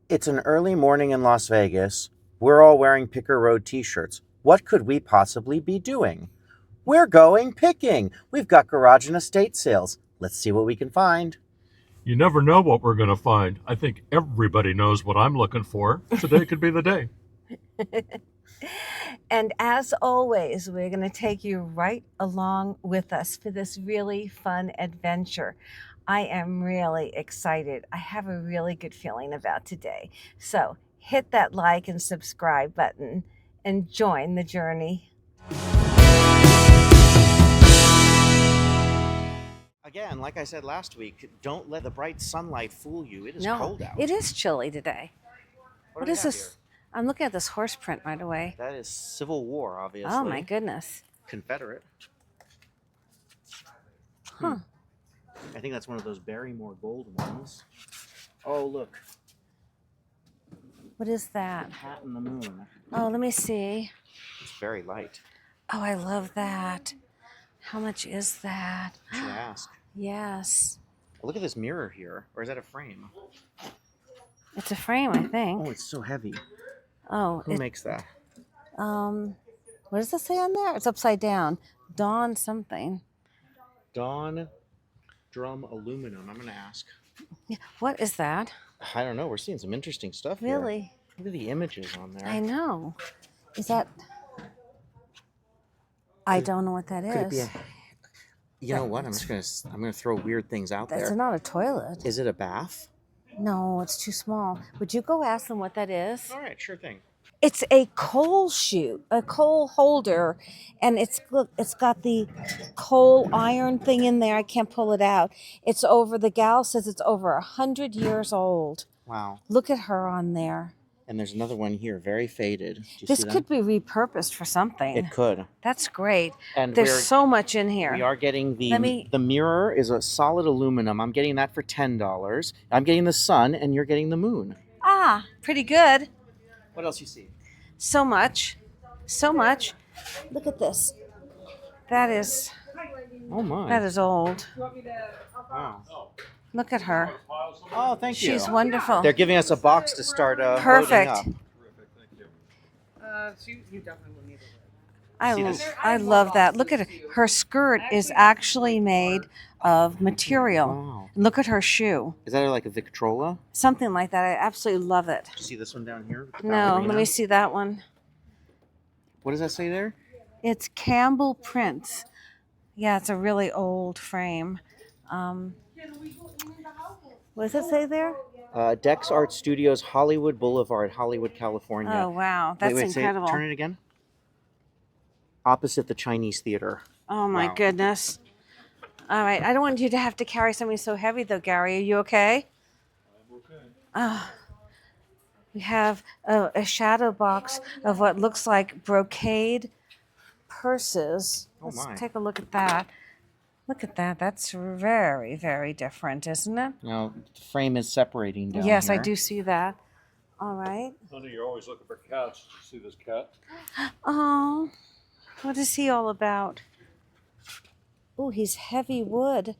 It's an early morning in Las Vegas. We're all wearing Picker Road t-shirts. What could we possibly be doing? We're going picking. We've got garage and estate sales. Let's see what we can find. You never know what we're going to find. I think everybody knows what I'm looking for. Today could be the day. And as always, we're going to take you right along with us for this really fun adventure. I am really excited. I have a really good feeling about today. So hit that like and subscribe button and join the journey. Again, like I said last week, don't let the bright sunlight fool you. It is No, cold out. it is chilly today. What What do we is have this? I'm looking at this horse print right away. here? That is Civil War, obviously. Oh my goodness. Confederate. Huh. I think that's one of those Barrymore gold ones. Oh, look. What is that? Hat in the moon. Oh, let me see. It's very light. Oh, I love that. How much is that? I should ask. Yes. Look at this mirror here. Or is that a frame? It's a frame, I think. Oh, it's so heavy. Oh, Who makes that? what does it say on there? It's upside down. Dawn something. Dawn Drum Aluminum. I'm going to ask. Yeah. What is that? I don't know. We're seeing some interesting stuff here. Really? Look at the images on there. I know. Is that? I don't know what that Could it be is. a... You know what? I'm gonna throw weird things out That's there. not a toilet. Is it a bath? No, it's too small. Would you go ask them what that is? All right, sure thing. It's a coal chute, a coal holder, and it's got the coal iron thing in there. I can't pull it out. It's over. The gal says it's over 100 years old. Wow. Look at her on there. And there's another one here, very faded. Do you This see that? could be repurposed for something. It could. That's great. And There's so much in here. we are getting Let me- the mirror is a solid aluminum. I'm getting that for $10. I'm getting the sun, and you're getting the moon. Ah, pretty good. What else you see? So much. So much. Look at this. That is Oh my. old. Wow. Look at her. Oh, thank you. She's wonderful. They're giving us a box to start Perfect. loading up. Terrific, thank you. You definitely will need a See this? I love that. Look at her. Her skirt is actually made of material. Wow. And look at her shoe. Is that like a Victrola? Something like that. I absolutely love it. You see this one down here? The No, ballerina? let me see that one. What does that say there? It's Campbell Prints. Yeah, it's a really old frame. What does it say there? Dex Art Studios, Hollywood Boulevard, Hollywood, California. Oh, wow. That's Say it, incredible. turn it again. Opposite the Chinese Theater. Oh, my Wow. goodness. All right. I don't want you to have to carry something so heavy, though, Gary. Are you okay? I'm okay. We have a shadow box of what looks like brocade purses. Oh, Let's my. take a look at that. Look at that. That's very, very different, isn't it? Now, the frame is separating down Yes, I here. do see that. All right. Honey, you're always looking for cats. Did you see this cat? Oh, what is he all about? Oh, he's heavy wood.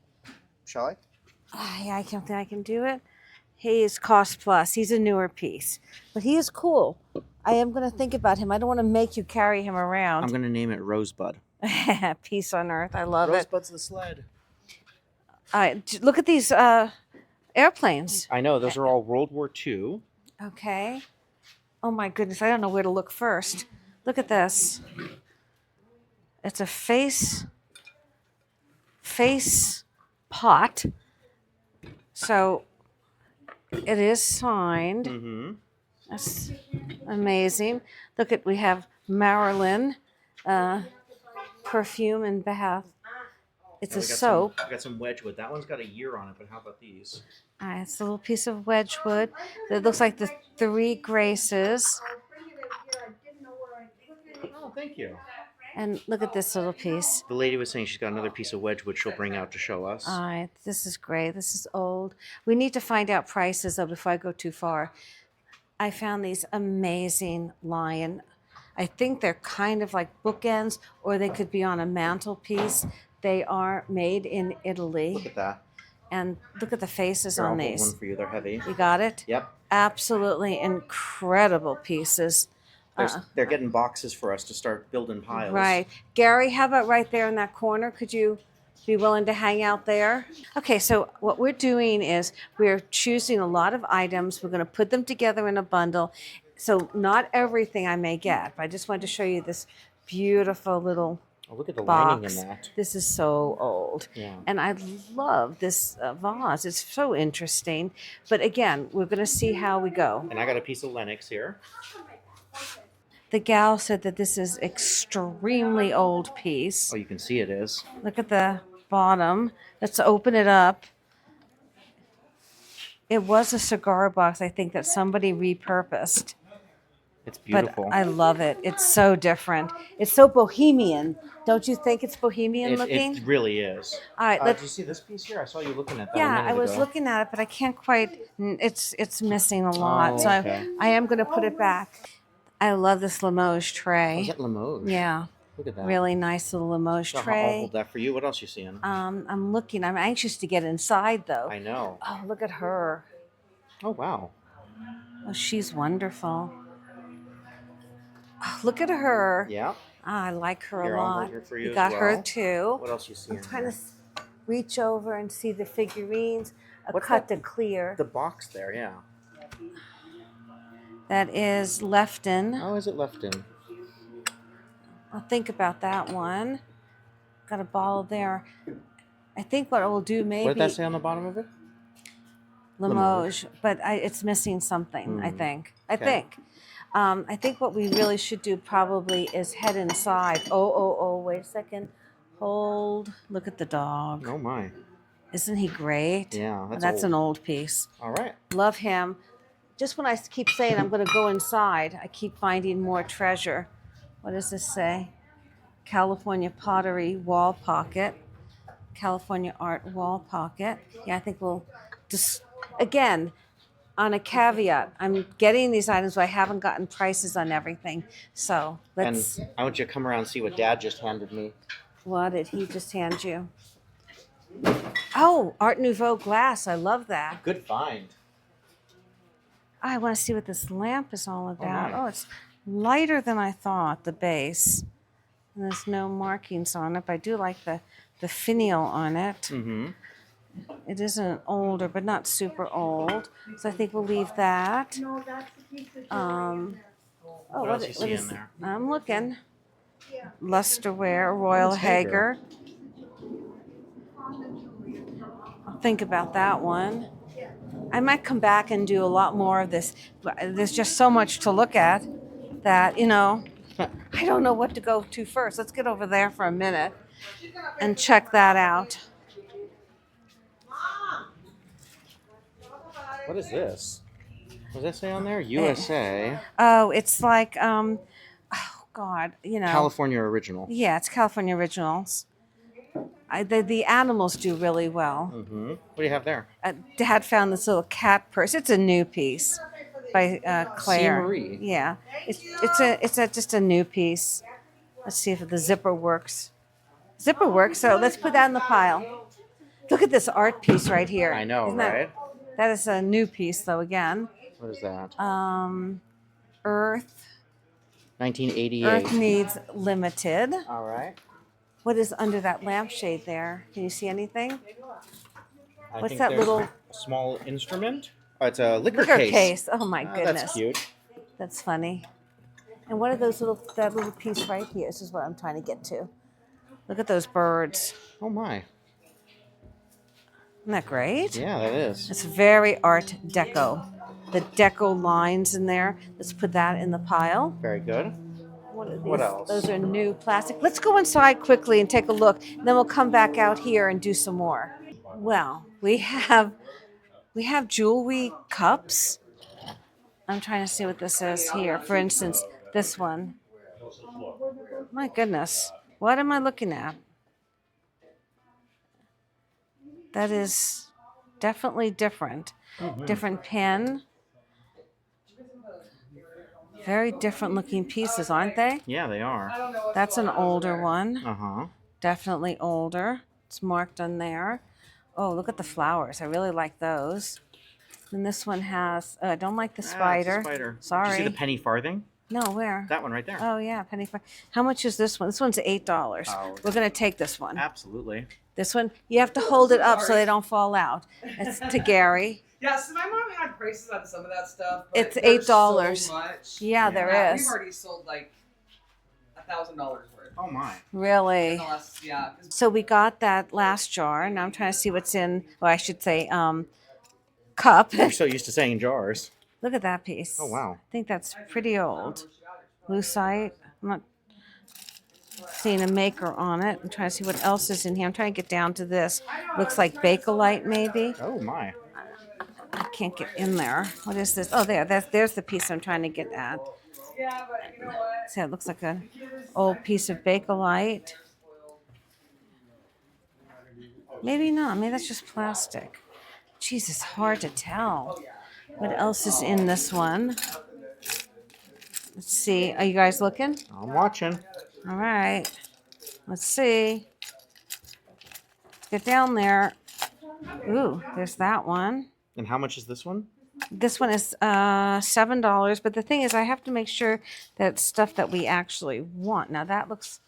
Shall I? Yeah, I don't think I can do it. He is cost plus. He's a newer piece, but he is cool. I am going to think about him. I don't want to make you carry him around. I'm going to name it Rosebud. Peace on earth. I love it. Rosebud's the sled. All right, look at these airplanes. I know, those are all World War II. Okay. Oh my goodness, I don't know where to look first. Look at this. It's a face pot. So it is signed. Mm-hmm. That's amazing. Look at, we have Marilyn perfume and bath. It's a soap. We got some Wedgwood. That one's got a year on it, but how about these? It's a little piece of Wedgwood. It looks like the Three Graces. Oh, thank you. And look at this little piece. The lady was saying she's got another piece of Wedgwood she'll bring out to show us. All right, this is great. This is old. We need to find out prices, though, before I go too far. I found these amazing lion. I think they're kind of like bookends, or they could be on a mantelpiece. They are made in Italy. Look at that. And look at the faces Here, I'll on hold these. one for you. They're heavy. You got it? Yep. Absolutely incredible pieces. They're getting boxes for us to start building piles. Right. Gary, how about right there in that corner? Could you be willing to hang out there? Okay, so what we're doing is we're choosing a lot of items. We're going to put them together in a bundle. So not everything I may get, but I just wanted to show you this beautiful little Oh, look at the lining box. in that. This is so old. Yeah. And I love this vase. It's so interesting. But again, we're going to see how we go. And I got a piece of Lenox here. The gal said that this is extremely old piece. Oh, you can see it is. Look at the bottom. Let's open it up. It was a cigar box, I think, that somebody repurposed. It's beautiful. But I love it. It's so different. It's so bohemian. Don't you think it's bohemian looking? It really is. All right, Did you see this piece here? I saw you looking at that. yeah, a minute I was ago. looking at it, but I can't quite. It's missing a lot, Oh, so okay. I am going to put it back. I love this Limoges tray. Is that Limoges? Yeah, Look at that. really nice little Limoges I'll tray. hold that for you. What else you seeing? I'm looking. I'm anxious to get inside, though. I know. Oh, look at her. Oh, wow. Oh, she's wonderful. Oh, look at her. Yeah. Ah, I like her Here, a I'll lot. hold her for you You as got her well. too. What else you seeing? I'm trying to reach over and see the figurines. A What's cut that? to clear. The box there, yeah. That is Lefton. How is it left in? I'll think about that one. Got a bottle there. I think what I will do maybe What did that say on the bottom of it? Limoges, but it's missing something. I think. I think what we really should do probably is head inside. Oh! Wait a second. Hold. Look at the dog. Oh, my. Isn't he great? Yeah, That's an old piece. All right. Love him. Just when I keep saying I'm going to go inside, I keep finding more treasure. What does this say? California pottery wall pocket. California art wall pocket. Yeah, I think we'll just, again, on a caveat, I'm getting these items, but I haven't gotten prices on everything. So let's. And I want you to come around and see what Dad just handed me. What did he just hand you? Oh, Art Nouveau glass. I love that. Good find. I want to see what this lamp is all about. nice. Oh, it's lighter than I thought, the base. And there's no markings on it, but I do like the finial on it. Mm-hmm. It isn't older, but not super old. So I think we'll leave that. What else you see in there? I'm looking. Lusterware, Royal That's Hager. Hager. I'll think about that one. I might come back and do a lot more of this. There's just so much to look at that, I don't know what to go to first. Let's get over there for a minute and check that out. What is this? What does that say on there? USA. Oh, it's like, oh God, California original. Yeah, it's California Originals. The animals do really well. Mm-hmm. What do you have there? Dad found this little cat purse. It's a new piece by Claire. Marie. Yeah, it's just a new piece. Let's see if the zipper works. Zipper works. So let's put that in the pile. Look at this art piece right here. I know, Isn't right? That is a new piece, though. Again, What is that? Earth. 1988. Earth Needs Limited. All right. What is under that lampshade there? Can you see anything? I What's think that there's little- a small instrument? Oh, it's a liquor Liquor case. case. Oh my Ah, goodness. that's cute. That's funny. And what are that little piece right here? This is what I'm trying to get to. Look at those birds. Oh my. Isn't that great? Yeah, that is. It's very Art Deco. The deco lines in there. Let's put that in the pile. Very good. What are these? What else? Those are new plastic. Let's go inside quickly and take a look. Then we'll come back out here and do some more. Well, we have jewelry cups. I'm trying to see what this is here. For instance, this one. My goodness. What am I looking at? That is definitely different. Different pen. Very different looking pieces, aren't they? Yeah, they are. That's an older one. Uh-huh. Definitely older. It's marked on there. Oh, look at the flowers. I really like those. And this one has, I don't like the Ah, it's a spider. spider. Sorry. Did you see the penny farthing? No, where? That one right there. Oh, yeah, penny. How much is this one? This one's $8. Oh. We're going to take this one. Absolutely. This one, you have to hold it up so they don't fall out. It's to Gary. Yeah, so my mom had prices on some of that stuff. But It's there's $8. So much. Yeah, there is. We've already sold like $1,000 worth. Oh my. Really? Unless, yeah. So we got that last jar. Now I'm trying to see what's in, well, I should say, cup. You're so used to saying jars. Look at that piece. Oh, wow. I think that's pretty old. Lucite. I'm not seeing a maker on it. I'm trying to see what else is in here. I'm trying to get down to this. Looks like Bakelite, maybe. Oh my. I can't get in there. What is this? Oh, there's the piece I'm trying to get at. Yeah, but you know what? See, it looks like an old piece of Bakelite. Maybe not. Maybe that's just plastic. Jeez, it's hard to tell. What else is in this one? Let's see. Are you guys looking? I'm watching. All right. Let's see. Let's get down there. Ooh, there's that one. And how much is this one? This one is $7. But the thing is, I have to make sure that it's stuff that we actually want. Now that looks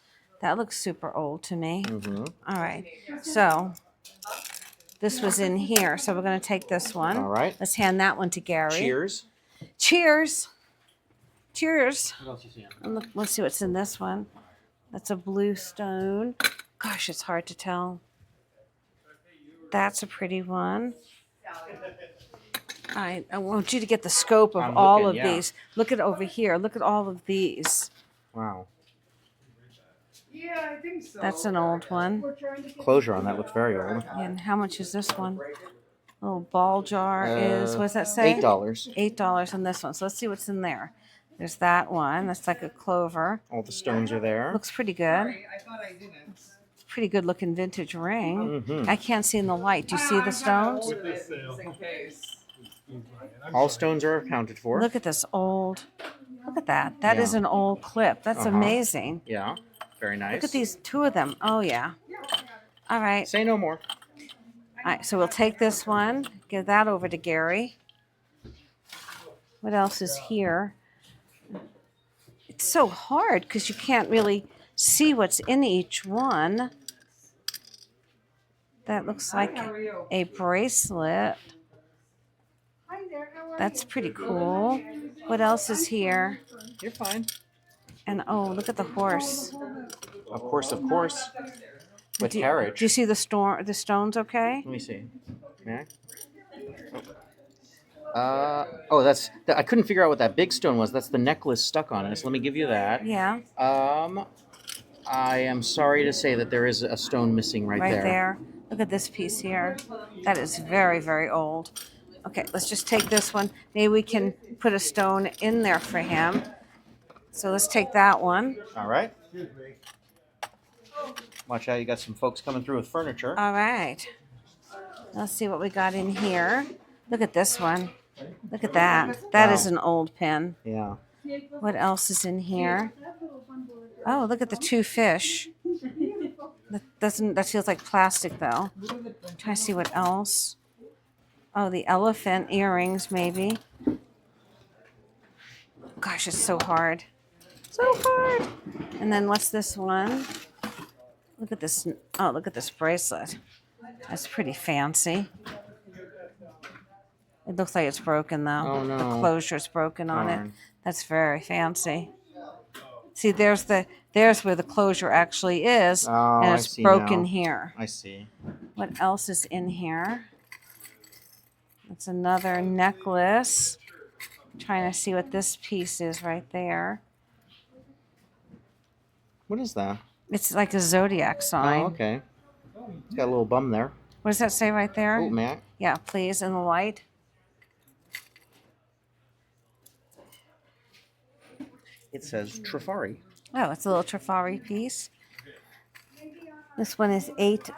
super old to me. Mm-hmm. All right. So this was in here. So we're going to take this one. All right. Let's hand that one to Gary. Cheers. Cheers. Cheers. What else you seeing? And look, let's see what's in this one. That's a blue stone. Gosh, it's hard to tell. That's a pretty one. I want you to get the scope of I'm all looking, of yeah. these. Look at over here. Look at all of these. Wow. Yeah, I think so. That's an old one. Closure on that looks very old. And how much is this one? Little ball jar is, what does that say? $8. $8 on this one. So let's see what's in there. There's that one. That's like a clover. All the stones are there. Looks pretty good. Sorry, I thought I didn't. Pretty good looking vintage ring. Mhm. I can't see in the light. Do you see the stones? Just in case. All stones are accounted for. Look at this old. Look at that. That is Yeah. an old clip. That's Uh-huh. amazing. Yeah. Very nice. Look at these two of them. Oh yeah. All right. Say no more. All right. So we'll take this one. Give that over to Gary. What else is here? It's so hard because you can't really see what's in each one. That looks like How are you? a bracelet. Hi there, how are That's pretty cool. What else is here? You're fine. And oh, look at the horse. Of course, of course. With carriage. Do you see the stones okay? Let me see. Yeah. I couldn't figure out what that big stone was. That's the necklace stuck on it. So let me give you that. Yeah, I am sorry to say that there is a stone missing right there. Look at this piece here. That is very, very old. Okay, let's just take this one. Maybe we can put a stone in there for him. So let's take that one. All right. Watch out, you got some folks coming through with furniture. All right. Let's see what we got in here. Look at this one. Look at that. That is Wow. an old pin. Yeah. What else is in here? Oh, look at the two fish. That feels like plastic though. Try to see what else. Oh, the elephant earrings maybe. Gosh, it's so hard. So hard. And then what's this one? Look at this. Oh, look at this bracelet. That's pretty fancy. It looks like it's broken though. Oh, no. The closure's broken on it. Darn. That's very fancy. See, there's where the closure actually is, Oh, and I it's see broken now. here. I see. What else is in here? It's another necklace. I'm trying to see what this piece is right there. What is that? It's like a zodiac sign. Oh, okay. It's got a little bum there. What does that say right there? Oh, Matt. Yeah, please, in the light. It says Trifari. Oh, it's a little Trifari piece. This one is $8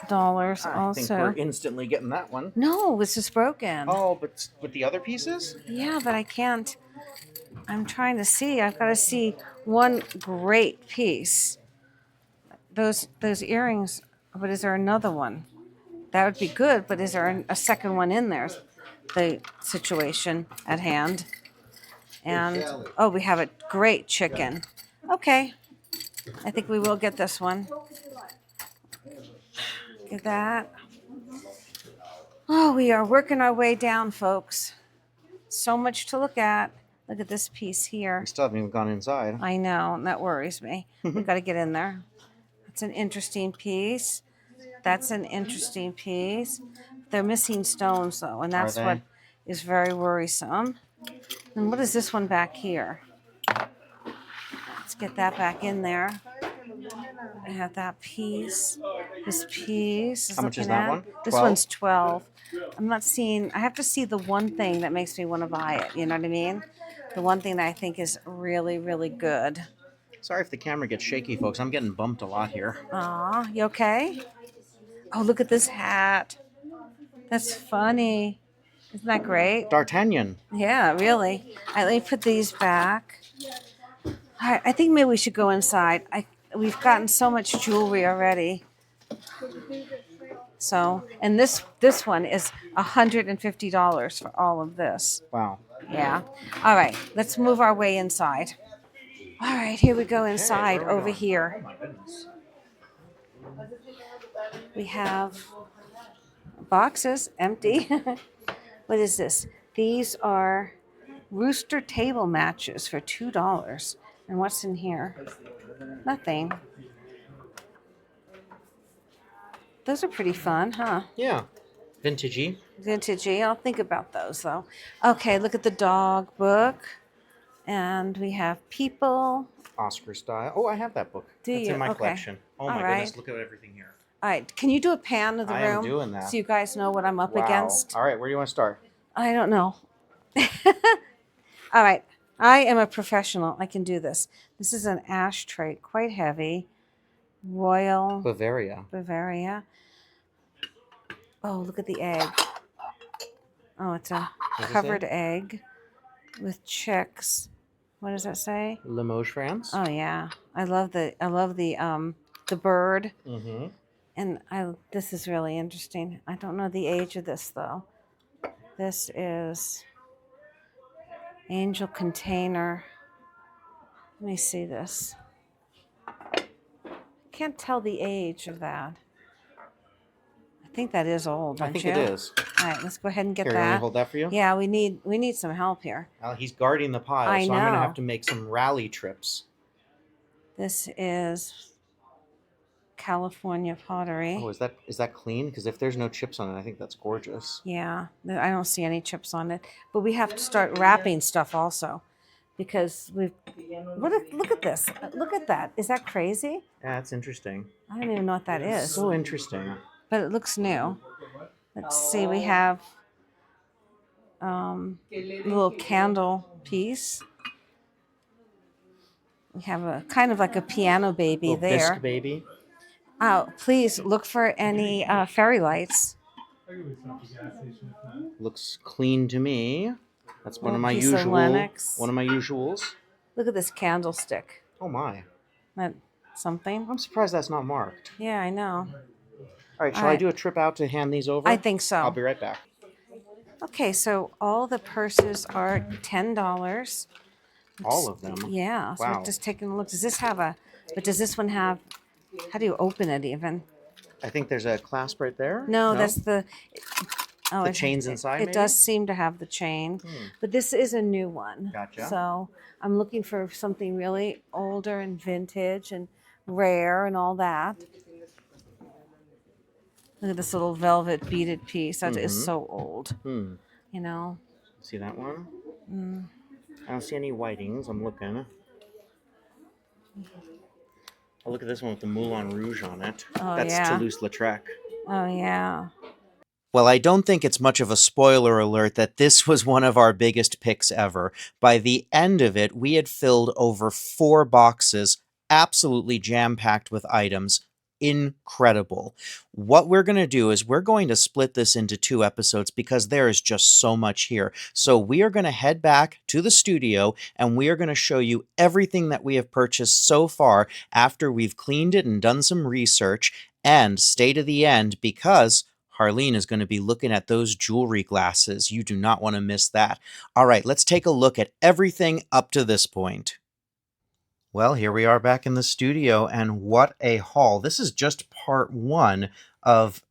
I think we're also. instantly getting that one. No, it's just broken. Oh, but with the other pieces? Yeah, but I can't. I'm trying to see. I've got to see one great piece. Those earrings. But is there another one? That would be good, but is there a second one in there? The situation at hand. And, oh, we have a great chicken. Okay. I think we will get this one. Get that. Oh, we are working our way down, folks. So much to look at. Look at this piece here. We still haven't even gone inside. I know, and that worries me. We've got to get in there. That's an interesting piece. That's an interesting piece. They're missing stones, though, and that's what is very worrisome. And what is this one back here? Let's get that back in there. I have that piece. This piece is How much is looking that at. one? This 12? one's 12. I'm not seeing, I have to see the one thing that makes me want to buy it. You know what I mean? The one thing that I think is really, really good. Sorry if the camera gets shaky, folks. I'm getting bumped a lot here. Aw, you okay? Oh, look at this hat. That's funny. Isn't that great? D'Artagnan. Yeah, really. All right, let me put these back. All right, I think maybe we should go inside. We've gotten so much jewelry already. So, and this one is $150 for all of this. Wow. Yeah. All right, let's move our way inside. All right, here we go inside over here. Oh my goodness. We have boxes empty. What is this? These are rooster table matches for $2. And what's in here? Nothing. Those are pretty fun, huh? Yeah. Vintagey. Vintagey. I'll think about those though. Okay, look at the dog book. And we have people. Oscar style. Oh, I have that book. Do It's you? in my Okay. collection. Oh my All goodness, right. look at everything here. All right, can you do a pan of the I room? am doing that. So you guys know what I'm up Wow. against? All right, where do you want to start? I don't know. All right. I am a professional. I can do this. This is an ashtray, quite heavy. Royal Bavaria. Bavaria. Oh, look at the egg. Oh, it's a What does it covered say? egg with chicks. What does that say? Limoges, France. Oh yeah. I love the bird. Mm-hmm. And this is really interesting. I don't know the age of this though. This is Angel Container. Let me see this. Can't tell the age of that. I think that is old, don't I think you? it is. All right, let's go ahead and get Here, you want me to that. hold that for you? Yeah, we need some help here. He's guarding the pile, I so I'm going to know. have to make some rally trips. This is California pottery. Oh, is that clean? Because if there's no chips on it, I think that's gorgeous. Yeah, I don't see any chips on it. But we have to start wrapping stuff also, because look at this. Look at that. Is that crazy? Yeah, that's interesting. I don't even know what that is, So interesting. but it looks new. Let's see. We have a little candle piece. We have a kind of like a piano baby Little there. bisque baby. Oh, please look for any fairy lights. Looks clean to me. That's one of my Piece of Lennox. One of my usuals. Look at this candlestick. Oh my! That something? I'm surprised that's not marked. Yeah, I know. All right, shall All I right. do a trip out to hand these over? I think so. I'll be right back. Okay, so all the purses are $10. All of them. Yeah. So Wow. we're just taking a look. Does this have but does this one have? How do you open it even? I think there's a clasp right there. No, that's the. Oh, The chain's inside, It maybe? does seem to have the chain, but this is a new one. Gotcha. So I'm looking for something really older and vintage and rare and all that. Look at this little velvet beaded piece. That is so old. Hmm. You know. See that one? I don't see any whitings. I'm looking. Oh, look at this one with the Moulin Rouge on it. Oh, That's yeah. Toulouse-Lautrec. Oh yeah. Well, I don't think it's much of a spoiler alert that this was one of our biggest picks ever. By the end of it, we had filled over 4 boxes, absolutely jam-packed with items. Incredible. What we're going to do is we're going to split this into 2 episodes because there is just so much here. So we are going to head back to the studio and we are going to show you everything that we have purchased so far after we've cleaned it and done some research, and stay to the end because Harleen is going to be looking at those jewelry glasses. You do not want to miss that. All right, let's take a look at everything up to this point. Well, here we are back in the studio, and what a haul. This is just part one of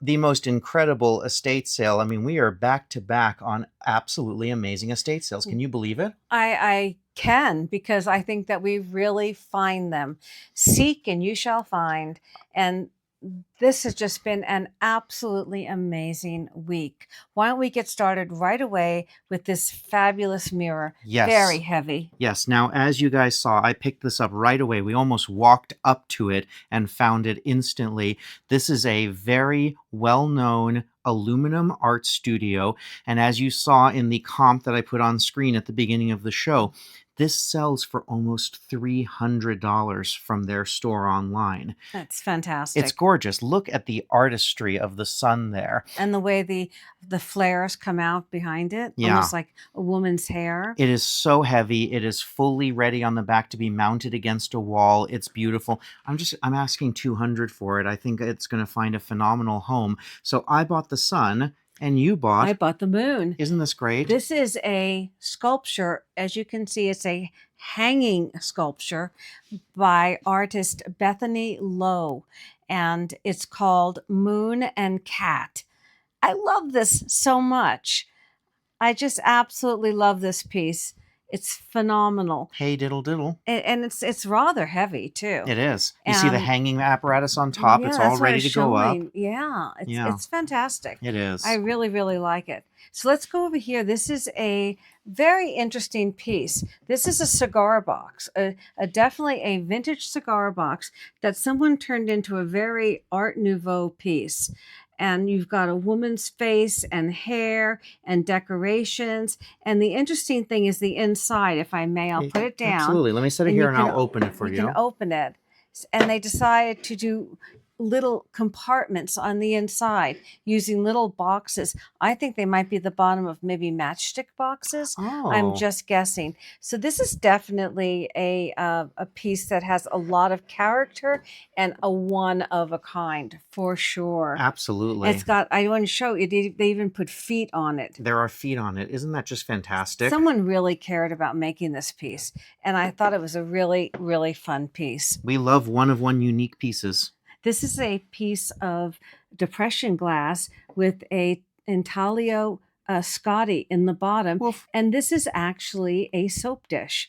the most incredible estate sale. I mean, we are back to back on absolutely amazing estate sales. Can you believe it? I can, because I think that we really find them. Seek and you shall find. And this has just been an absolutely amazing week. Why don't we get started right away with this fabulous mirror? Yes. Very heavy. Yes. Now, as you guys saw, I picked this up right away. We almost walked up to it and found it instantly. This is a very well-known aluminum art studio. And as you saw in the comp that I put on screen at the beginning of the show, this sells for almost $300 from their store online. That's fantastic. It's gorgeous. Look at the artistry of the sun there. And the way the flares come out behind it, almost like a woman's hair. It is so heavy. It is fully ready on the back to be mounted against a wall. It's beautiful. I'm asking $200 for it. I think it's going to find a phenomenal home. So I bought the sun. And you bought? I bought the moon. Isn't this great? This is a sculpture. As you can see, it's a hanging sculpture by artist Bethany Lowe. And it's called Moon and Cat. I love this so much. I just absolutely love this piece. It's phenomenal. Hey, diddle diddle. And it's rather heavy too. It is. You see the hanging apparatus on top. Yeah, it's all ready to go up. Yeah, it's fantastic. It is. I really, really like it. So let's go over here. This is a very interesting piece. This is a cigar box, definitely a vintage cigar box that someone turned into a very Art Nouveau piece. And you've got a woman's face and hair and decorations. And the interesting thing is the inside. If I may, I'll put it down. Absolutely. Let me set it here and I'll open it for you. You can open it. And they decided to do little compartments on the inside using little boxes. I think they might be the bottom of maybe matchstick boxes. Oh. I'm just guessing. So this is definitely a piece that has a lot of character and a one of a kind for sure. Absolutely. It's got, I want to show you, they even put feet on it. There are feet on it. Isn't that just fantastic? Someone really cared about making this piece. And I thought it was a really, really fun piece. We love one of one unique pieces. This is a piece of depression glass with a intaglio Scotti in the bottom. Oof. And this is actually a soap dish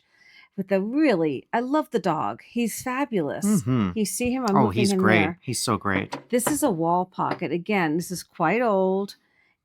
with a really, I love the dog. He's fabulous. Mm-hmm. You see him? He's great. There. He's so great. This is a wall pocket. Again, this is quite old.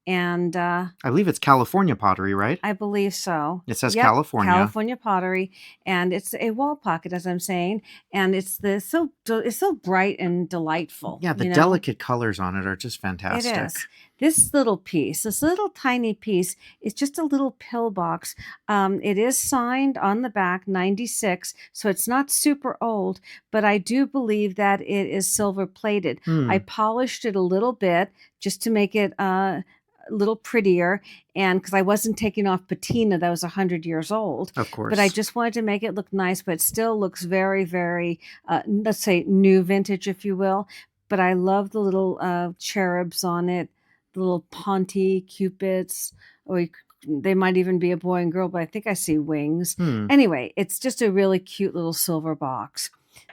And I believe it's California pottery, right? I believe so. It says California. California pottery, and it's a wall pocket, as I'm saying, and it's so bright and delightful. Yeah, the delicate colors on it are just fantastic. It is. This little piece, this little tiny piece, is just a little pill box. It is signed on the back, 96, so it's not super old, but I do believe that it is silver plated. I polished it a little bit just to make it a little prettier, and because I wasn't taking off patina that was 100 years old. Of course. But I just wanted to make it look nice, but it still looks very, very, let's say, new vintage, if you will. But I love the little cherubs on it, the little Ponte cupids, or they might even be a boy and girl, but I think I see wings. Anyway, it's just a really cute little silver box.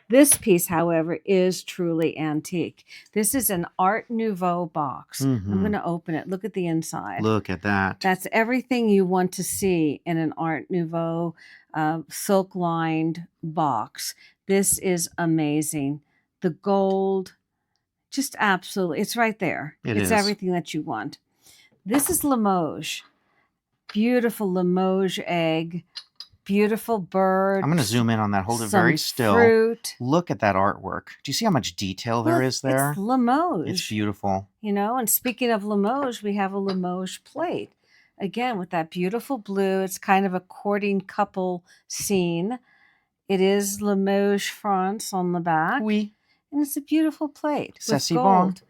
This piece, however, is truly antique. This is an Art Nouveau box. I'm going to open it. Look at the inside. Look at that. That's everything you want to see in an Art Nouveau silk-lined box. This is amazing. The gold, just absolutely, it's right there. It's everything that you want. This is Limoges. Beautiful Limoges egg. Beautiful bird. I'm going to zoom in on that. Hold it very still. Fruit. Look at that artwork. Do you see how much detail there is there? It's Limoges. It's beautiful. You know, and speaking of Limoges, we have a Limoges plate. Again, with that beautiful blue. It's kind of a courting couple scene. It is Limoges, France on the back. Oui. And it's a beautiful plate. C'est with bon. gold.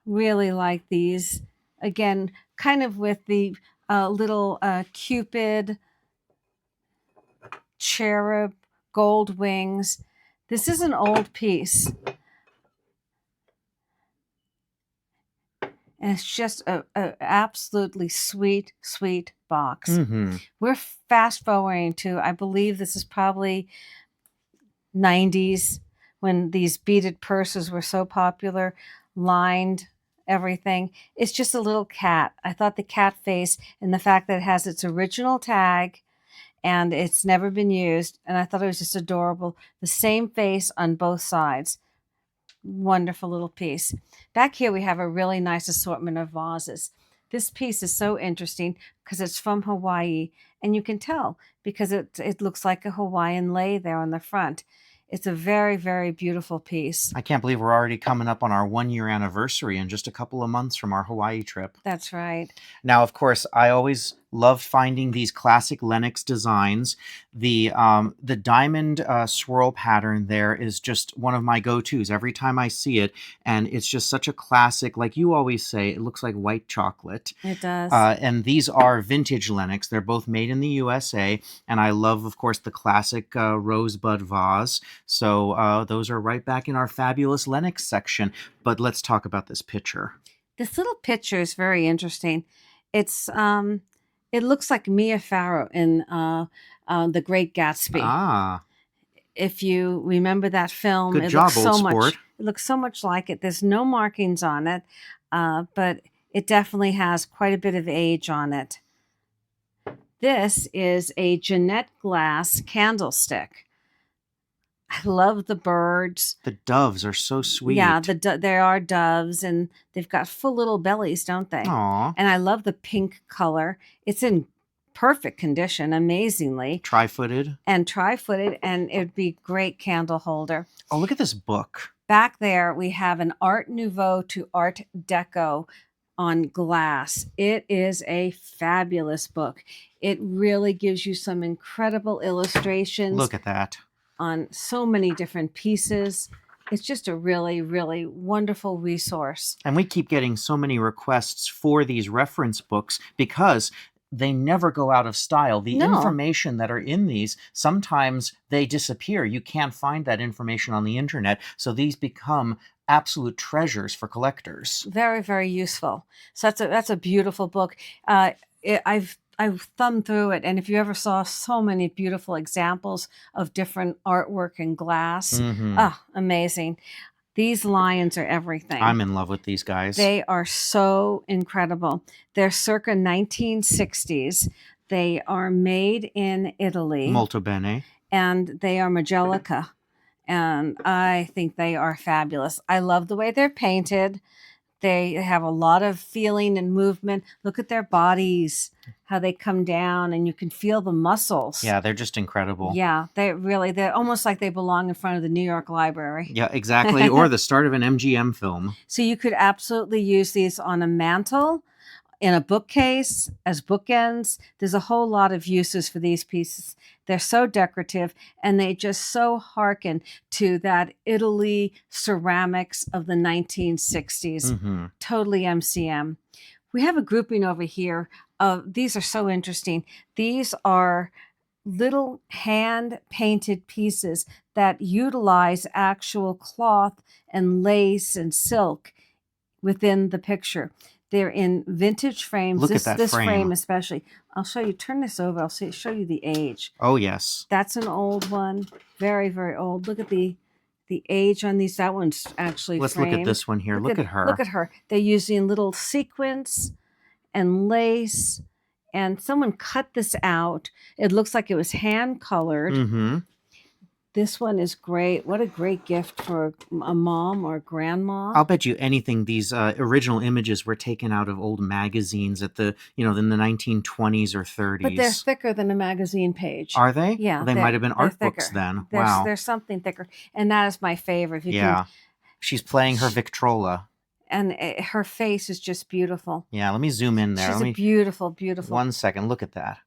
Really like these. Again, kind of with the little Cupid, cherub, gold wings. This is an old piece. And it's just a absolutely sweet, sweet box. Mm-hmm. We're fast forwarding to, I believe this is probably 90s when these beaded purses were so popular, lined everything. It's just a little cat. I thought the cat face and the fact that it has its original tag and it's never been used, and I thought it was just adorable. The same face on both sides. Wonderful little piece. Back here we have a really nice assortment of vases. This piece is so interesting because it's from Hawaii, and you can tell because it looks like a Hawaiian lei there on the front. It's a very, very beautiful piece. I can't believe we're already coming up on our 1-year anniversary in just a couple of months from our Hawaii trip. That's right. Now, of course, I always love finding these classic Lenox designs. The diamond swirl pattern there is just one of my go-tos every time I see it, and it's just such a classic. Like you always say, it looks like white chocolate. It does. And these are vintage Lenox. They're both made in the USA, and I love, of course, the classic rosebud vase. So those are right back in our fabulous Lenox section. But let's talk about this picture. This little picture is very interesting. It's it looks like Mia Farrow in The Great Gatsby. Ah, If you remember that film, good it job, looks so old much. sport. It looks so much like it. There's no markings on it, but it definitely has quite a bit of age on it. This is a Jeanette glass candlestick. I love the birds. The doves are so sweet. Yeah, there are doves, and they've got full little bellies, don't they? Aw. And I love the pink color. It's in perfect condition, amazingly. Tri-footed. And tri-footed, and it would be a great candle holder. Oh, look at this book. Back there, we have an Art Nouveau to Art Deco on glass. It is a fabulous book. It really gives you some incredible illustrations. Look at that. On so many different pieces. It's just a really, really wonderful resource. And we keep getting so many requests for these reference books because they never go out of style. The information that are in these, sometimes they disappear. You can't find that information on the internet. So these become absolute treasures for collectors. Very, very useful. So that's a beautiful book. I've thumbed through it, and if you ever saw so many beautiful examples of different artwork in glass, amazing. These lions are everything. I'm in love with these guys. They are so incredible. They're circa 1960s. They are made in Italy. Molto bene. And they are Majolica. And I think they are fabulous. I love the way they're painted. They have a lot of feeling and movement. Look at their bodies, how they come down, and you can feel the muscles. Yeah, they're just incredible. Yeah, they're almost like they belong in front of the New York Library. Yeah, exactly. Or the start of an MGM film. So you could absolutely use these on a mantle, in a bookcase, as bookends. There's a whole lot of uses for these pieces. They're so decorative, and they just so hearken to that Italy ceramics of the 1960s. Totally MCM. We have a grouping over here. These are so interesting. These are little hand-painted pieces that utilize actual cloth and lace and silk within the picture. They're in vintage frames. Look at that this frame. frame especially. I'll show you. Turn this over. I'll show you the age. Oh, yes. That's an old one. Very, very old. Look at the age on these. That one's actually Let's framed. look at this one here. Look at her. Look at her. They're using little sequins and lace. And someone cut this out. It looks like it was hand colored. This one is great. What a great gift for a mom or a grandma. I'll bet you anything these original images were taken out of old magazines at the, in the 1920s or 30s. But they're thicker than a magazine page. Are they? Yeah. Well, they might have been art books thicker. then. Wow. There's something thicker. And that is my favorite. She's playing her Victrola. And her face is just beautiful. Yeah, let me zoom in there. She's a beautiful, beautiful. 1 second. Look at that.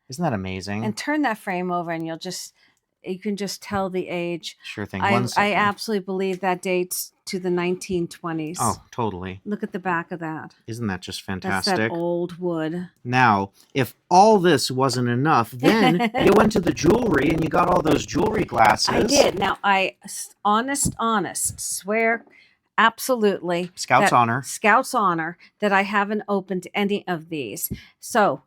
Isn't that amazing? And turn that frame over and you can just tell the age. Sure thing. 1 second. I absolutely believe that dates to the 1920s. Oh, totally. Look at the back of that. Isn't that just fantastic? That's that old wood. Now, if all this wasn't enough, then you went to the jewelry and you got all those jewelry glasses. I did. Now, honest, swear, absolutely. Scout's honor. Scout's honor that I haven't opened any of these. So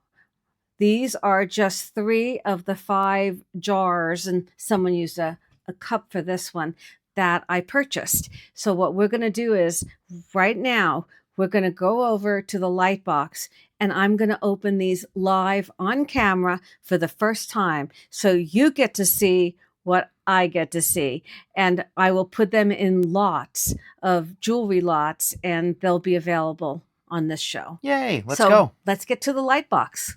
these are just 3 of the 5 jars, and someone used a cup for this one that I purchased. So what we're going to do is right now, we're going to go over to the light box and I'm going to open these live on camera for the first time. So you get to see what I get to see. And I will put them in lots of jewelry lots and they'll be available on this show. Yay, let's So go. let's get to the light box.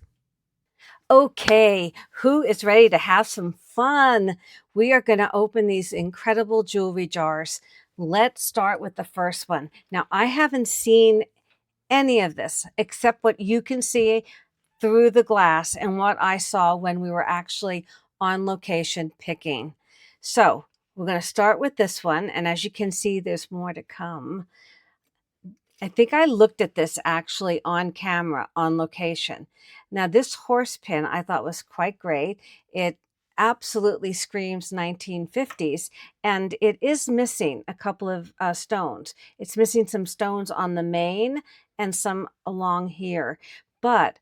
Okay, who is ready to have some fun? We are going to open these incredible jewelry jars. Let's start with the first one. Now, I haven't seen any of this except what you can see through the glass and what I saw when we were actually on location picking. So we're going to start with this one. And as you can see, there's more to come. I think I looked at this actually on camera, on location. Now, this horse pin I thought was quite great. It absolutely screams 1950s, and it is missing a couple of stones. It's missing some stones on the mane and some along here. But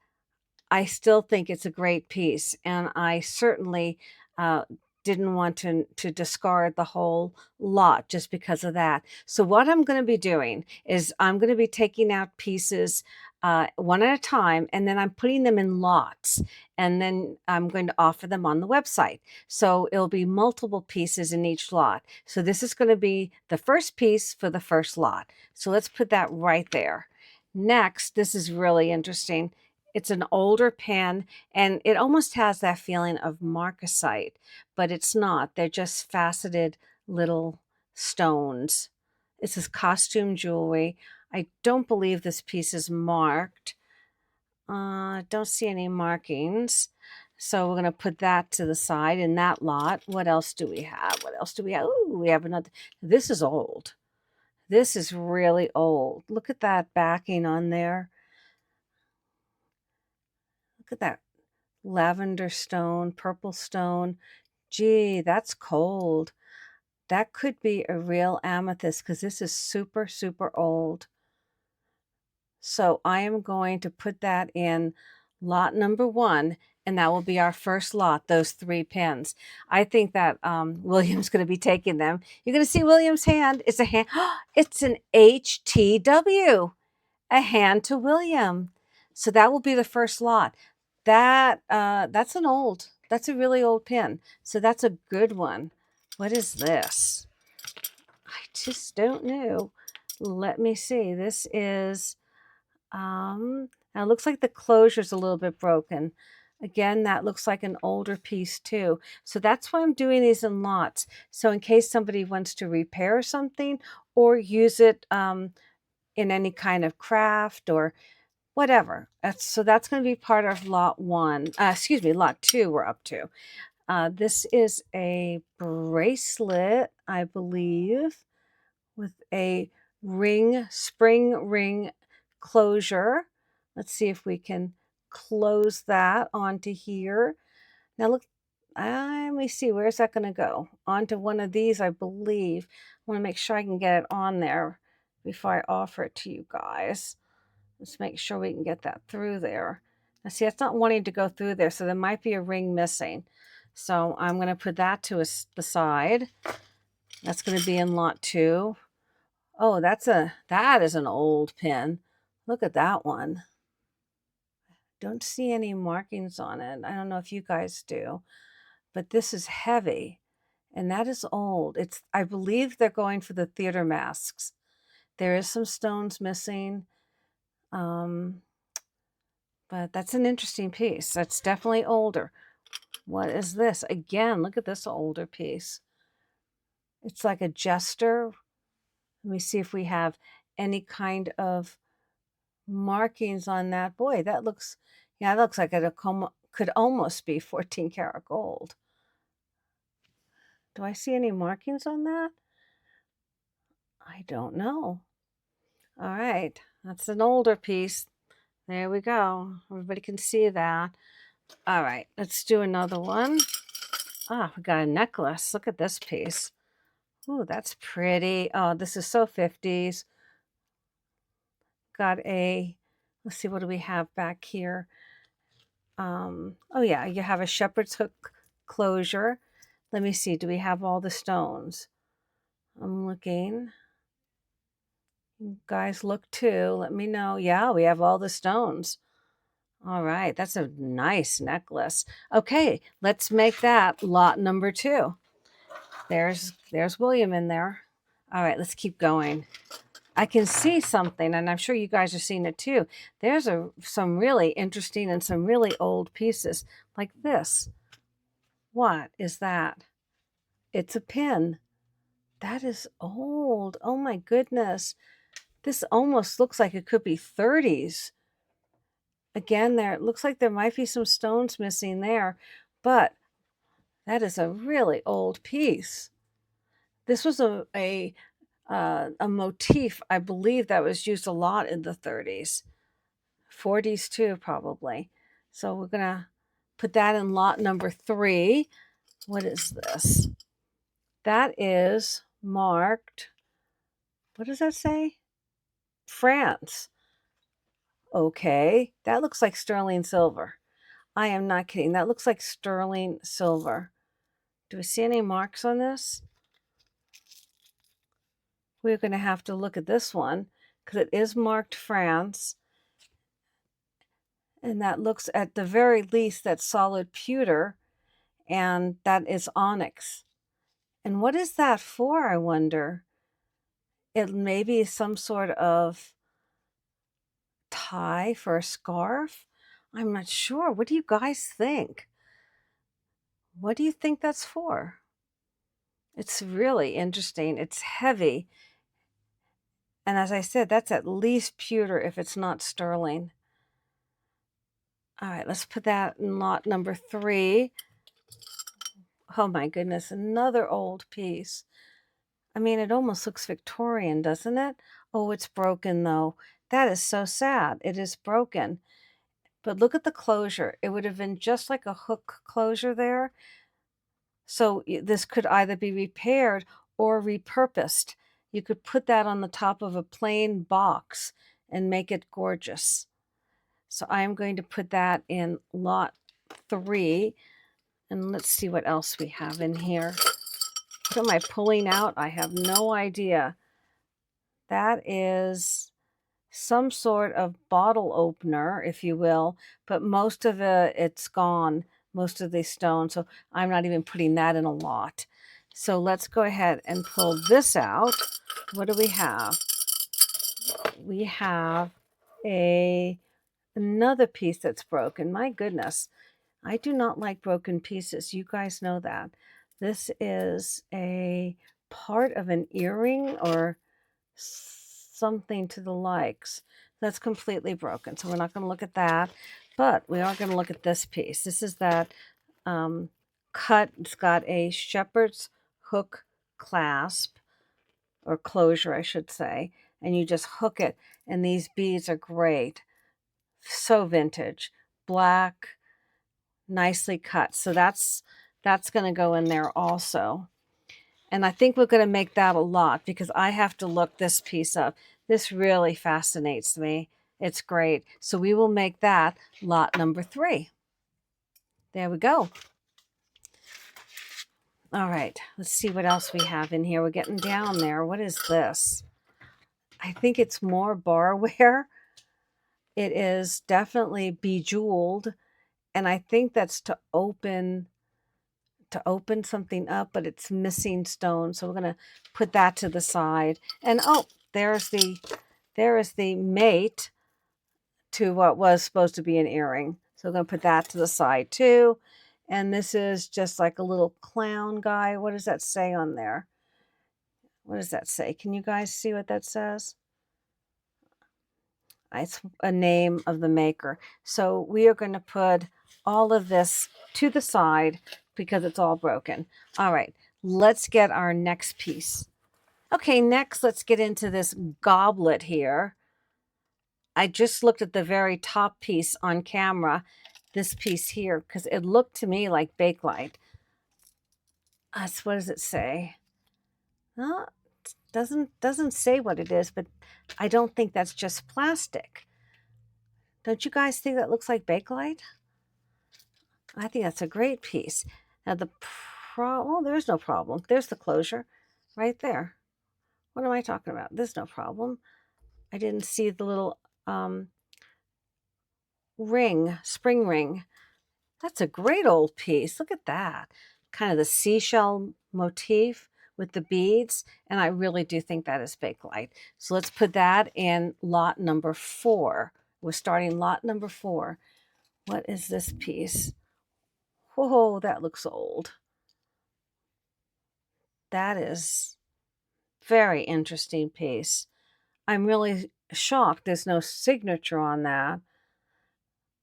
I still think it's a great piece, and I certainly uh, didn't want to discard the whole lot just because of that. So what I'm going to be doing is I'm going to be taking out pieces one at a time, and then I'm putting them in lots, and then I'm going to offer them on the website. So it'll be multiple pieces in each lot. So this is going to be the first piece for the first lot. So let's put that right there. Next, this is really interesting. It's an older pen, and it almost has that feeling of marcasite, but it's not. They're just faceted little stones. This is costume jewelry. I don't believe this piece is marked. Don't see any markings. So we're going to put that to the side in that lot. What else do we have? What else do we have? Oh, we have another. This is old. This is really old. Look at that backing on there. Look at that lavender stone, purple stone. Gee, that's cold. That could be a real amethyst because this is super, super old. So I am going to put that in lot number 1, and that will be our first lot, those 3 pins. I think that William's going to be taking them. You're going to see William's hand. It's a hand. It's an HTW, a hand to William. So that will be the first lot. That's a really old pin. So that's a good one. What is this? I just don't know. Let me see. This is, now it looks like the closure's a little bit broken. Again, that looks like an older piece too. So that's why I'm doing these in lots. So in case somebody wants to repair something or use it in any kind of craft or whatever. So that's going to be part of lot 1. Lot 2 we're up to. This is a bracelet, I believe, with a spring ring closure. Let's see if we can close that onto here. Now look, let me see, where's that going to go? Onto one of these, I believe. I want to make sure I can get it on there before I offer it to you guys. Let's make sure we can get that through there. Now see, it's not wanting to go through there, so there might be a ring missing. So I'm going to put that to the side. That's going to be in lot 2. Oh, that is an old pin. Look at that one. Don't see any markings on it. I don't know if you guys do, but this is heavy, and that is old. I believe they're going for the theater masks. There is some stones missing. But that's an interesting piece. That's definitely older. What is this? Again, look at this older piece. It's like a jester. Let me see if we have any kind of markings on that. Boy, that looks like it could almost be 14 karat gold. Do I see any markings on that? I don't know. All right, that's an older piece. There we go. Everybody can see that. All right, let's do another one. Ah, we got a necklace. Look at this piece. Ooh, that's pretty. Oh, this is so 50s. Got a, let's see, what do we have back here? Oh yeah, you have a shepherd's hook closure. Let me see, do we have all the stones? I'm looking. You guys look too. Let me know. Yeah, we have all the stones. All right, that's a nice necklace. Okay, let's make that lot number 2. There's William in there. All right, let's keep going. I can see something, and I'm sure you guys are seeing it too. There's some really interesting and some really old pieces like this. What is that? It's a pin. That is old. Oh my goodness. This almost looks like it could be 30s. Again, there it looks like there might be some stones missing there, but that is a really old piece. This was a motif, I believe, that was used a lot in the 30s, 40s too, probably. So we're gonna put that in lot number 3. What is this? That is marked. What does that say? France. Okay, that looks like sterling silver. I am not kidding. That looks like sterling silver. Do we see any marks on this? We're going to have to look at this one because it is marked France. And that looks, at the very least, that's solid pewter, and that is onyx. And what is that for, I wonder? It may be some sort of tie for a scarf. I'm not sure. What do you guys think? What do you think that's for? It's really interesting. It's heavy. And as I said, that's at least pewter if it's not sterling. All right, let's put that in lot number 3. Oh my goodness, another old piece. I mean, it almost looks Victorian, doesn't it? Oh, it's broken though. That is so sad. It is broken. But look at the closure. It would have been just like a hook closure there. So this could either be repaired or repurposed. You could put that on the top of a plain box and make it gorgeous. So I'm going to put that in lot 3. And let's see what else we have in here. What am I pulling out? I have no idea. That is some sort of bottle opener, if you will, but most of it's gone, most of the stone. So I'm not even putting that in a lot. So let's go ahead and pull this out. What do we have? We have another piece that's broken. My goodness. I do not like broken pieces. You guys know that. This is a part of an earring or something to the likes. That's completely broken. So we're not going to look at that. But we are going to look at this piece. This is that cut. It's got a shepherd's hook clasp or closure, I should say. And you just hook it. And these beads are great. So vintage. Black, nicely cut. So that's going to go in there also. And I think we're going to make that a lot because I have to look this piece up. This really fascinates me. It's great. So we will make that lot number 3. There we go. All right, let's see what else we have in here. We're getting down there. What is this? I think it's more barware. It is definitely bejeweled. And I think that's to open something up, but it's missing stone. So we're going to put that to the side. And oh, there is the mate to what was supposed to be an earring. So we're going to put that to the side too. And this is just like a little clown guy. What does that say on there? What does that say? Can you guys see what that says? It's a name of the maker. So we are going to put all of this to the side because it's all broken. All right, let's get our next piece. Okay, next let's get into this goblet here. I just looked at the very top piece on camera, this piece here, because it looked to me like Bakelite. What does it say? No, doesn't say what it is, but I don't think that's just plastic. Don't you guys think that looks like Bakelite? I think that's a great piece. Now well, there's no problem. There's the closure right there. What am I talking about? There's no problem. I didn't see the little um, spring ring. That's a great old piece. Look at that. Kind of the seashell motif with the beads. And I really do think that is Bakelite. So let's put that in lot number 4. We're starting lot number 4. What is this piece? Whoa, that looks old. That is very interesting piece. I'm really shocked there's no signature on that.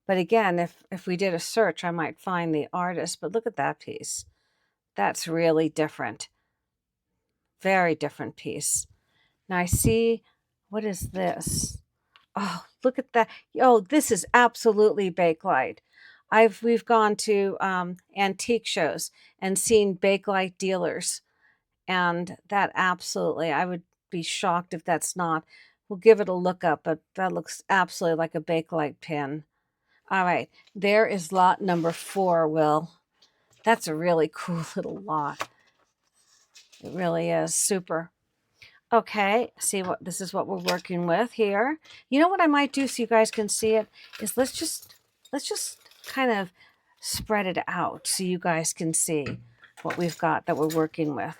But again, if we did a search, I might find the artist. But look at that piece. That's really different. Very different piece. Now I see, what is this? Oh, look at that. Oh, this is absolutely Bakelite. We've gone to antique shows and seen Bakelite dealers. And that absolutely, I would be shocked if that's not. We'll give it a look up, but that looks absolutely like a Bakelite pin. All right, there is lot number 4, Will. That's a really cool little lot. It really is super. Okay, see what this is what we're working with here. You know what I might do so you guys can see it is let's just kind of spread it out so you guys can see what we've got that we're working with.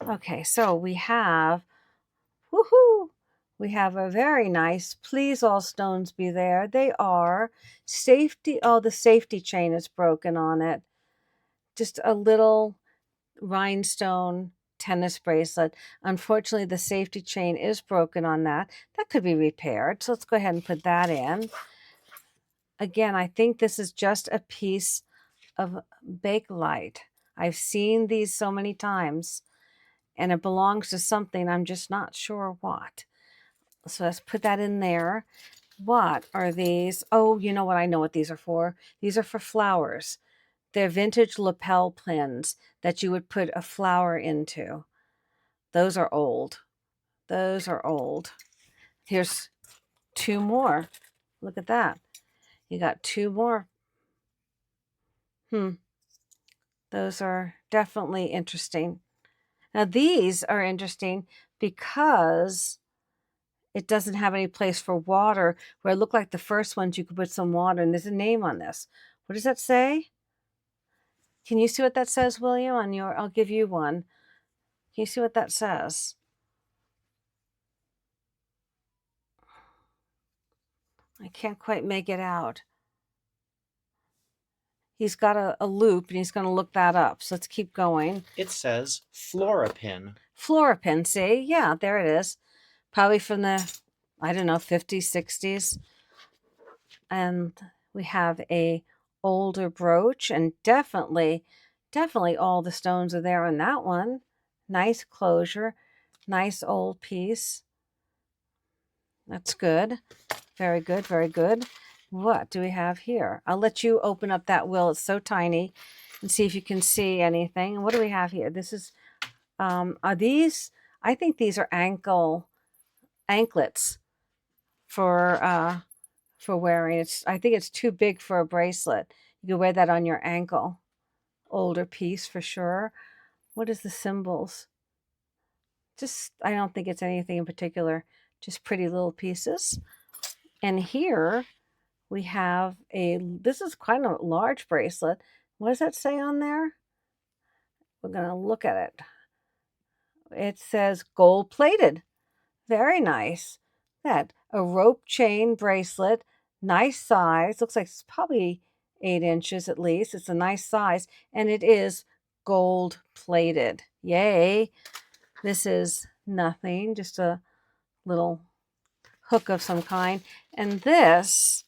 Okay, so we have woohoo! We have a very nice, please all stones be there. They are safety. Oh, the safety chain is broken on it. Just a little rhinestone tennis bracelet. Unfortunately, the safety chain is broken on that. That could be repaired. So let's go ahead and put that in. Again, I think this is just a piece of Bakelite. I've seen these so many times and it belongs to something. I'm just not sure what. So let's put that in there. What are these? Oh, you know what? I know what these are for. These are for flowers. They're vintage lapel pins that you would put a flower into. Those are old. Those are old. Here's 2 more. Look at that. You got 2 more. Those are definitely interesting. Now these are interesting because it doesn't have any place for water, where it looked like the first ones you could put some water, and there's a name on this. What does that say? Can you see what that says, William? I'll give you one. Can you see what that says? I can't quite make it out. He's got a loop, and he's going to look that up. So let's keep going. It says Florapin. Florapin, see? Yeah, there it is. Probably from the, I don't know, 50s, 60s. And we have a older brooch, and definitely all the stones are there on that one. Nice closure, nice old piece. That's good. Very good, very good. What do we have here? I'll let you open up that will. It's so tiny, and see if you can see anything. What do we have here? This is, are these, I think these are anklets for wearing. I think it's too big for a bracelet. You could wear that on your ankle. Older piece for sure. What is the symbols? I don't think it's anything in particular. Just pretty little pieces. And here we have this is quite a large bracelet. What does that say on there? We're going to look at it. It says gold plated. Very nice. A rope chain bracelet, nice size. Looks like it's probably 8 inches at least. It's a nice size, and it is gold plated. Yay. This is nothing, just a little hook of some kind. And this,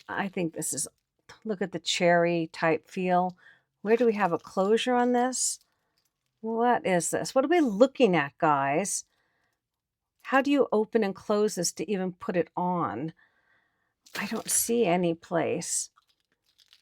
I think this is, look at the cherry type feel. Where do we have a closure on this? What is this? What are we looking at, guys? How do you open and close this to even put it on? I don't see any place.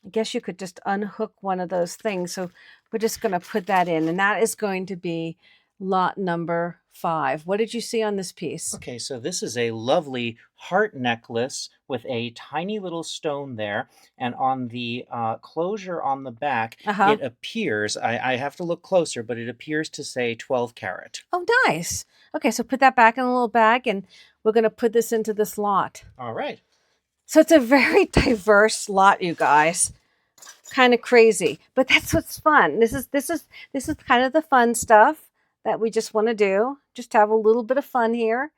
I guess you could just unhook one of those things. So we're just going to put that in. And that is going to be lot number 5. What did you see on this piece? Okay, so this is a lovely heart necklace with a tiny little stone there, and on the closure on the back, Uh-huh. it appears, I have to look closer, but it appears to say 12 karat. Oh, nice. Okay, so put that back in a little bag, and we're going to put this into this lot. All right. So it's a very diverse lot, you guys. Kind of crazy, but that's what's fun. This is kind of the fun stuff that we just want to do. Just have a little bit of fun here,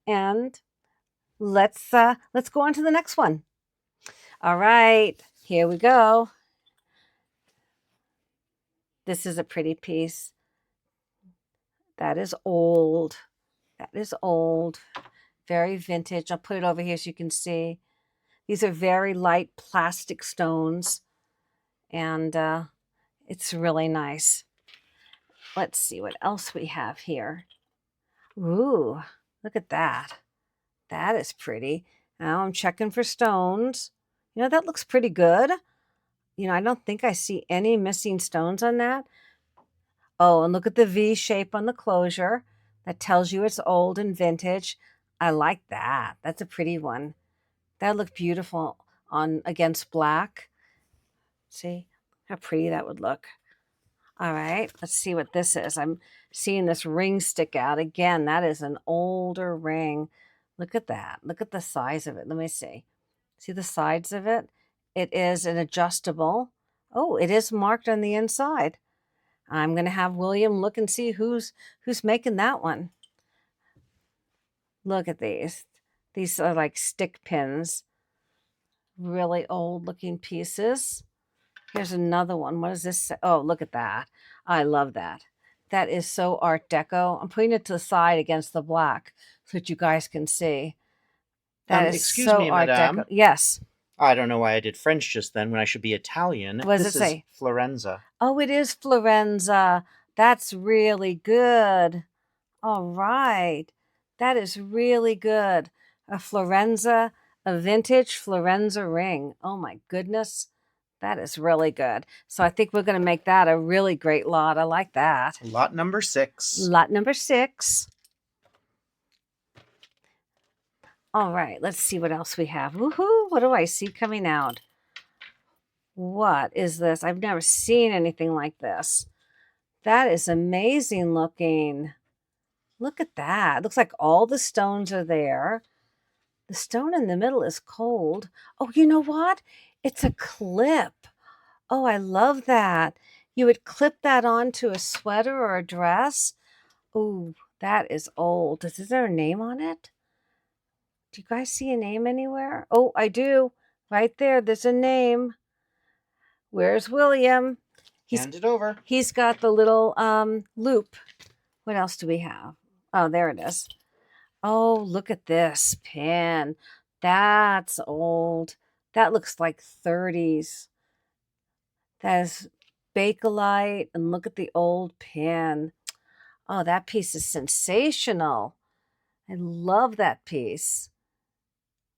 and let's go on to the next one. All right, here we go. This is a pretty piece. That is old. That is old. Very vintage. I'll put it over here so you can see. These are very light plastic stones, and it's really nice. Let's see what else we have here. Ooh, look at that. That is pretty. Now I'm checking for stones. You know, that looks pretty good. You know, I don't think I see any missing stones on that. Oh, and look at the V shape on the closure. That tells you it's old and vintage. I like that. That's a pretty one. That looked beautiful on against black. See how pretty that would look. All right, let's see what this is. I'm seeing this ring stick out. Again, that is an older ring. Look at that. Look at the size of it. Let me see. See the sides of it? It is an adjustable. Oh, it is marked on the inside. I'm going to have William look and see who's making that one. Look at these. These are like stick pins. Really old looking pieces. Here's another one. What does this say? Oh, look at that. I love that. That is so Art Deco. I'm putting it to the side against the black so that you guys can see. That is Excuse so me, Art madame. Deco. Yes. I don't know why I did French just then when I should be Italian. What does This it is say? Florenza. Oh, it is Florenza. That's really good. All right. That is really good. A Florenza, a vintage Florenza ring. Oh my goodness. That is really good. So I think we're going to make that a really great lot. I like that. Lot number 6. Lot number 6. All right, let's see what else we have. Woohoo! What do I see coming out? What is this? I've never seen anything like this. That is amazing looking. Look at that. Looks like all the stones are there. The stone in the middle is cold. Oh, you know what? It's a clip. Oh, I love that. You would clip that onto a sweater or a dress. Oh, that is old. Is there a name on it? Do you guys see a name anywhere? Oh, I do. Right there, there's a name. Where's William? Hand it over. He's got the little loop. What else do we have? Oh, there it is. Oh, look at this pin. That's old. That looks like 30s. That is Bakelite. And look at the old pin. Oh, that piece is sensational. I love that piece.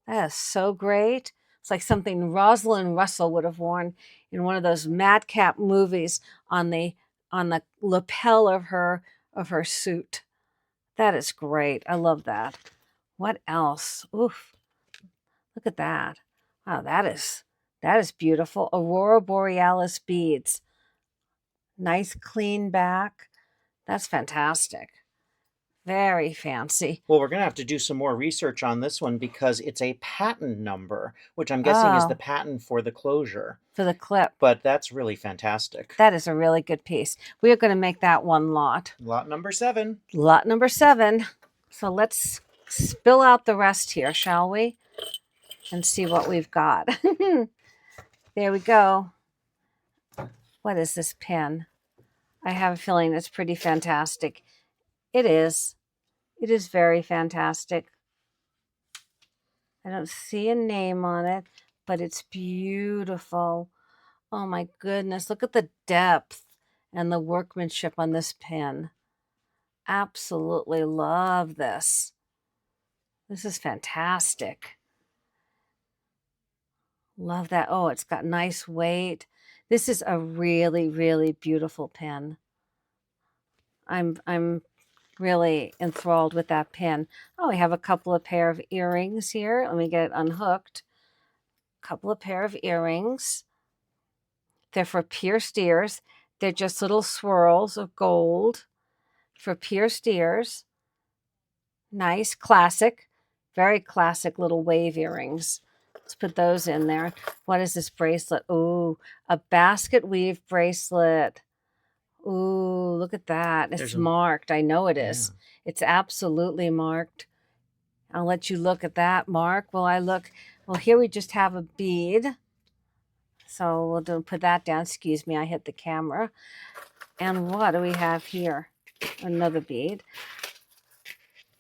That is so great. It's like something Rosalind Russell would have worn in one of those madcap movies on the lapel of her suit. That is great. I love that. What else? Oof. Look at that. Wow, that is beautiful. Aurora Borealis beads. Nice clean back. That's fantastic. Very fancy. Well, we're going to have to do some more research on this one because it's a patent number, which I'm guessing is the patent for the closure. For the clip. But that's really fantastic. That is a really good piece. We are going to make that one lot. Lot number 7. Lot number 7. So let's spill out the rest here, shall we? And see what we've got. There we go. What is this pen? I have a feeling it's pretty fantastic. It is. It is very fantastic. I don't see a name on it, but it's beautiful. Oh my goodness. Look at the depth and the workmanship on this pen. Absolutely love this. This is fantastic. Love that. Oh, it's got nice weight. This is a really, really beautiful pen. I'm really enthralled with that pin. Oh, we have a couple of pair of earrings here. Let me get it unhooked. Couple of pair of earrings. They're for pierced ears. They're just little swirls of gold for pierced ears. Nice, classic, very classic little wave earrings. Let's put those in there. What is this bracelet? Ooh, a basket weave bracelet. Ooh, look at that. It's marked. I know it is. Yeah. It's absolutely marked. I'll let you look at that, Mark. Well, here we just have a bead. So we'll put that down. Excuse me, I hit the camera. And what do we have here? Another bead.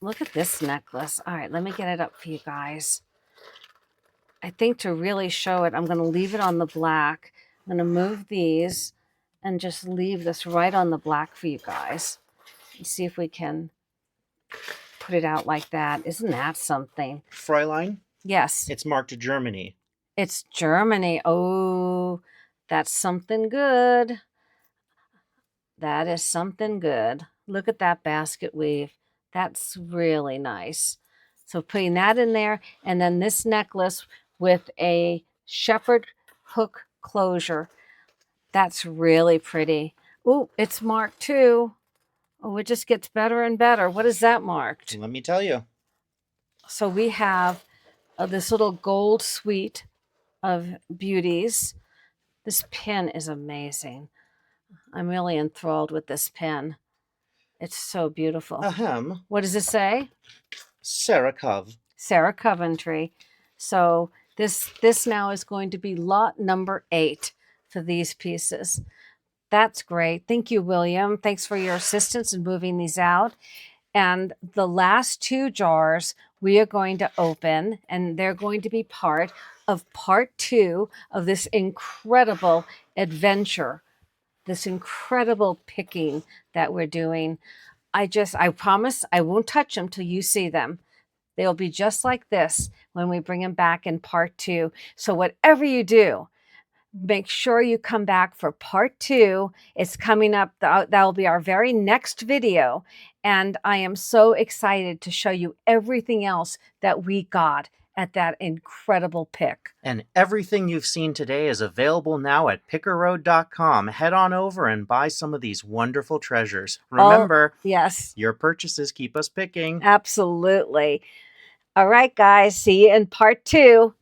Look at this necklace. All right, let me get it up for you guys. I think to really show it, I'm going to leave it on the black. I'm going to move these and just leave this right on the black for you guys. Let's see if we can put it out like that. Isn't that something? Fräulein? Yes. It's marked Germany. It's Germany. Oh, that's something good. That is something good. Look at that basket weave. That's really nice. So putting that in there, and then this necklace with a shepherd hook closure. That's really pretty. Ooh, it's marked too. Oh, it just gets better and better. What is that marked? Let me tell you. So we have this little gold suite of beauties. This pin is amazing. I'm really enthralled with this pen. It's so beautiful. Ahem. What does it say? Sarah Cove. Sarah Coventry. So this now is going to be lot number 8 for these pieces. That's great. Thank you, William. Thanks for your assistance in moving these out. And the last 2 jars we are going to open, and they're going to be part of part 2 of this incredible adventure, this incredible picking that we're doing. I promise I won't touch them till you see them. They'll be just like this when we bring them back in part 2. So whatever you do, make sure you come back for part 2. It's coming up. That will be our very next video. And I am so excited to show you everything else that we got at that incredible pick. And everything you've seen today is available now at pickerroad.com. Head on over and buy some of these wonderful treasures. Remember, yes, your purchases keep us picking. Absolutely. All right, guys. See you in part 2.